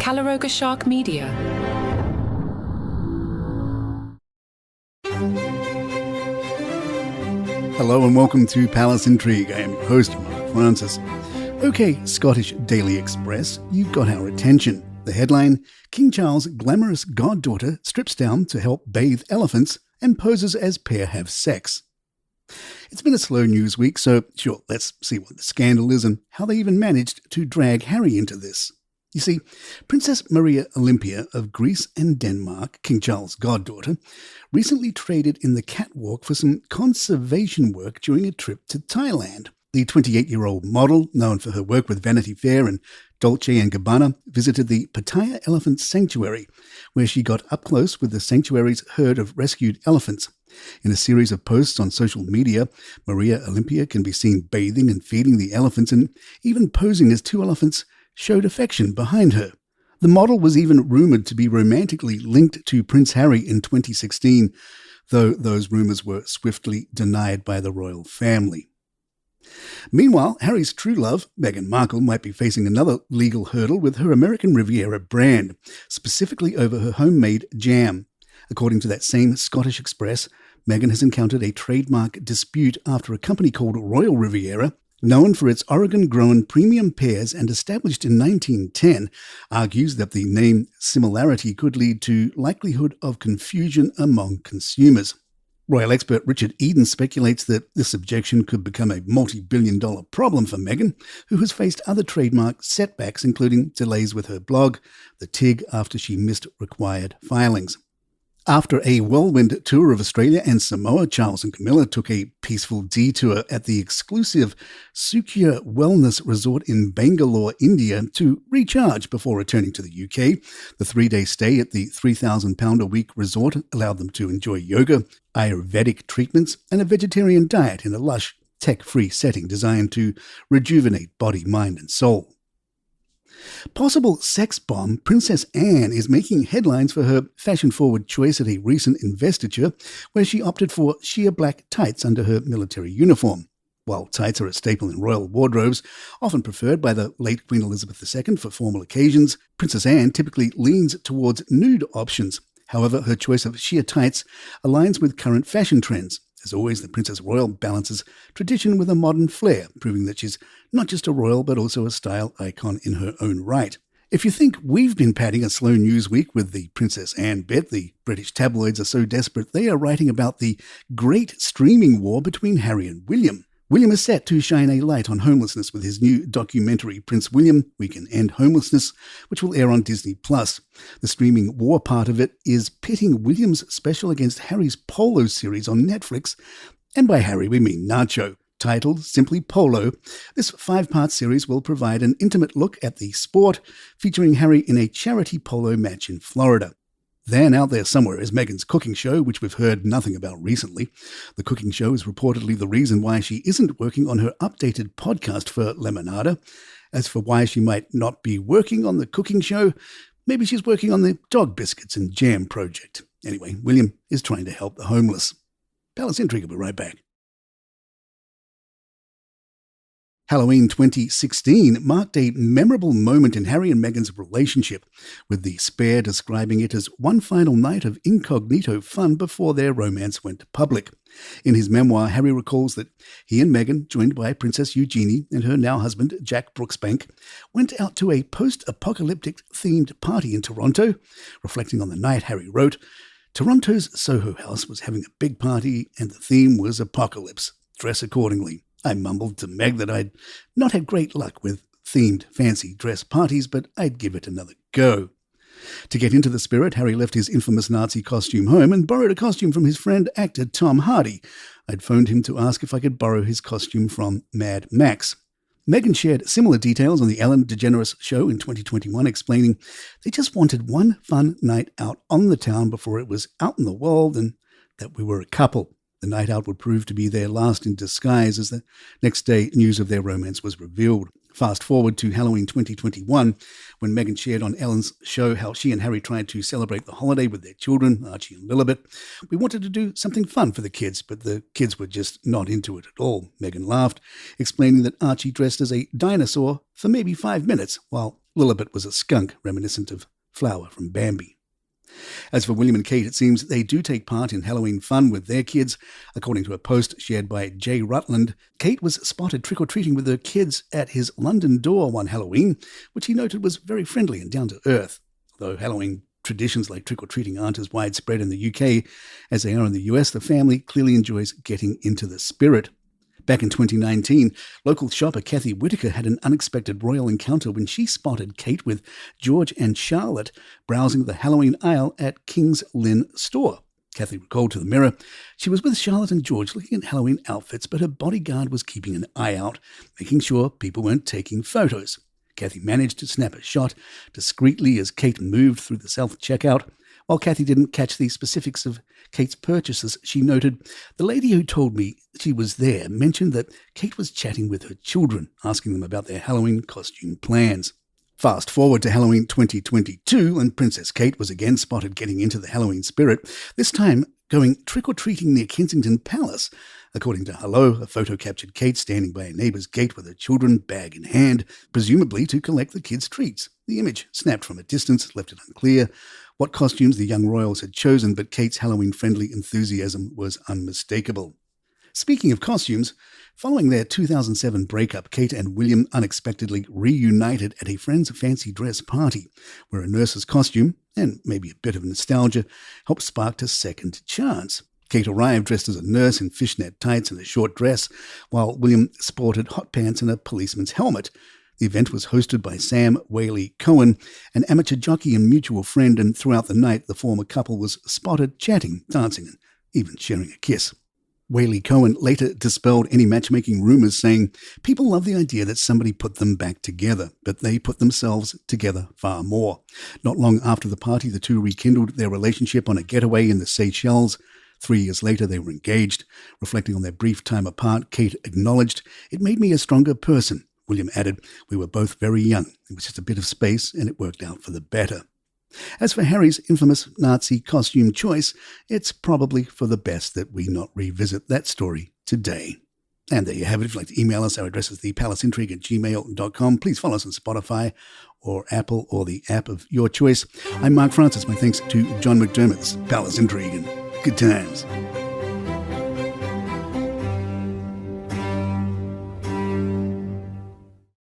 Caloroga Shark Media. Hello and welcome to Palace Intrigue. I am your host, Mark Francis. Okay, Scottish Daily Express, you've got our attention. The headline, King Charles' glamorous goddaughter strips down to help bathe elephants and poses as pair have sex. It's been a slow news week, so sure, let's see what the scandal is and how they even managed to drag Harry into this. You see, Princess Maria Olympia of Greece and Denmark, King Charles' goddaughter, recently traded in the catwalk for some conservation work during a trip to Thailand. The 28-year-old model, known for her work with Vanity Fair and Dolce & Gabbana, visited the Pattaya Elephant Sanctuary, where she got up close with the sanctuary's herd of rescued elephants. In a series of posts on social media, Maria Olympia can be seen bathing and feeding the elephants and even posing as two elephants showed affection behind her. The model was even rumoured to be romantically linked to Prince Harry in 2016, though those rumours were swiftly denied by the royal family. Meanwhile, Harry's true love, Meghan Markle, might be facing another legal hurdle with her American Riviera brand, specifically over her homemade jam. According to that same Scottish Express, Meghan has encountered a trademark dispute after a company called Royal Riviera, known for its Oregon-grown premium pears and established in 1910, argues that the name similarity could lead to likelihood of confusion among consumers. Royal expert Richard Eden speculates that this objection could become a multi-billion-dollar problem for Meghan, who has faced other trademark setbacks, including delays with her blog, the TIG, after she missed required filings. After a whirlwind tour of Australia and Samoa, Charles and Camilla took a peaceful detour at the exclusive Sukhya Wellness Resort in Bangalore, India, to recharge before returning to the UK. The 3-day stay at the £3,000-a-week resort allowed them to enjoy yoga, Ayurvedic treatments, and a vegetarian diet in a lush, tech-free setting designed to rejuvenate body, mind, and soul. Possible sex bomb Princess Anne is making headlines for her fashion-forward choice at a recent investiture, where she opted for sheer black tights under her military uniform. While tights are a staple in royal wardrobes, often preferred by the late Queen Elizabeth II for formal occasions, Princess Anne typically leans towards nude options. However, her choice of sheer tights aligns with current fashion trends. As always, the Princess Royal balances tradition with a modern flair, proving that she's not just a royal but also a style icon in her own right. If you think we've been padding a slow news week with the Princess Anne bit, the British tabloids are so desperate they are writing about the great streaming war between Harry and William. William is set to shine a light on homelessness with his new documentary, Prince William, We Can End Homelessness, which will air on Disney+. The streaming war part of it is pitting William's special against Harry's Polo series on Netflix, and by Harry we mean Nacho. Titled simply Polo, this 5-part series will provide an intimate look at the sport, featuring Harry in a charity polo match in Florida. Then out there somewhere is Meghan's cooking show, which we've heard nothing about recently. The cooking show is reportedly the reason why she isn't working on her updated podcast for Lemonada. As for why she might not be working on the cooking show, maybe she's working on the dog biscuits and jam project. Anyway, William is trying to help the homeless. Palace Intrigue will be right back. Halloween 2016 marked a memorable moment in Harry and Meghan's relationship, with the Spare describing it as one final night of incognito fun before their romance went public. In his memoir, Harry recalls that he and Meghan, joined by Princess Eugenie and her now husband Jack Brooksbank, went out to a post-apocalyptic themed party in Toronto. Reflecting on the night, Harry wrote, "Toronto's Soho House was having a big party and the theme was apocalypse. Dress accordingly. I mumbled to Meg that I'd not had great luck with themed fancy dress parties, but I'd give it another go." To get into the spirit, Harry left his infamous Nazi costume home and borrowed a costume from his friend actor Tom Hardy. I'd phoned him to ask if I could borrow his costume from Mad Max. Meghan shared similar details on the Ellen DeGeneres show in 2021, explaining they just wanted one fun night out on the town before it was out in the world and that we were a couple. The night out would prove to be their last in disguise, as the next day news of their romance was revealed. Fast forward to Halloween 2021, when Meghan shared on Ellen's show how she and Harry tried to celebrate the holiday with their children, Archie and Lilibet. "We wanted to do something fun for the kids, but the kids were just not into it at all," Meghan laughed, explaining that Archie dressed as a dinosaur for maybe 5 minutes, while Lilibet was a skunk reminiscent of Flower from Bambi. As for William and Kate, it seems they do take part in Halloween fun with their kids. According to a post shared by Jay Rutland, Kate was spotted trick-or-treating with her kids at his London door one Halloween, which he noted was very friendly and down to earth. Though Halloween traditions like trick-or-treating aren't as widespread in the UK as they are in the US, the family clearly enjoys getting into the spirit. Back in 2019, local shopper Kathy Whitaker had an unexpected royal encounter when she spotted Kate with George and Charlotte browsing the Halloween aisle at King's Lynn store. Kathy recalled to the Mirror she was with Charlotte and George looking at Halloween outfits, but her bodyguard was keeping an eye out, making sure people weren't taking photos. Kathy managed to snap a shot discreetly as Kate moved through the self-checkout. While Kathy didn't catch the specifics of Kate's purchases, she noted, "The lady who told me she was there mentioned that Kate was chatting with her children, asking them about their Halloween costume plans." Fast forward to Halloween 2022, and Princess Kate was again spotted getting into the Halloween spirit, this time going trick-or-treating near Kensington Palace. According to Hello, a photo captured Kate standing by a neighbour's gate with her children, bag in hand, presumably to collect the kids' treats. The image, snapped from a distance, left it unclear what costumes the young royals had chosen, but Kate's Halloween-friendly enthusiasm was unmistakable. Speaking of costumes, following their 2007 breakup, Kate and William unexpectedly reunited at a friend's fancy dress party, where a nurse's costume, and maybe a bit of nostalgia, helped spark a second chance. Kate arrived dressed as a nurse in fishnet tights and a short dress, while William sported hot pants and a policeman's helmet. The event was hosted by Sam Whaley Cohen, an amateur jockey and mutual friend, and throughout the night the former couple was spotted chatting, dancing, and even sharing a kiss. Whaley Cohen later dispelled any matchmaking rumors, saying, "People love the idea that somebody put them back together, but they put themselves together far more." Not long after the party, the two rekindled their relationship on a getaway in the Seychelles. 3 years later, they were engaged. Reflecting on their brief time apart, Kate acknowledged, "It made me a stronger person." William added, "We were both very young. It was just a bit of space, and it worked out for the better." As for Harry's infamous Nazi costume choice, it's probably for the best that we not revisit that story today. And there you have it. If you'd like to email us, our address is thepalacintrigue@gmail.com. Please follow us on Spotify or Apple or the app of your choice. I'm Mark Francis. My thanks to John McDermott. This is Palace Intrigue, and good times.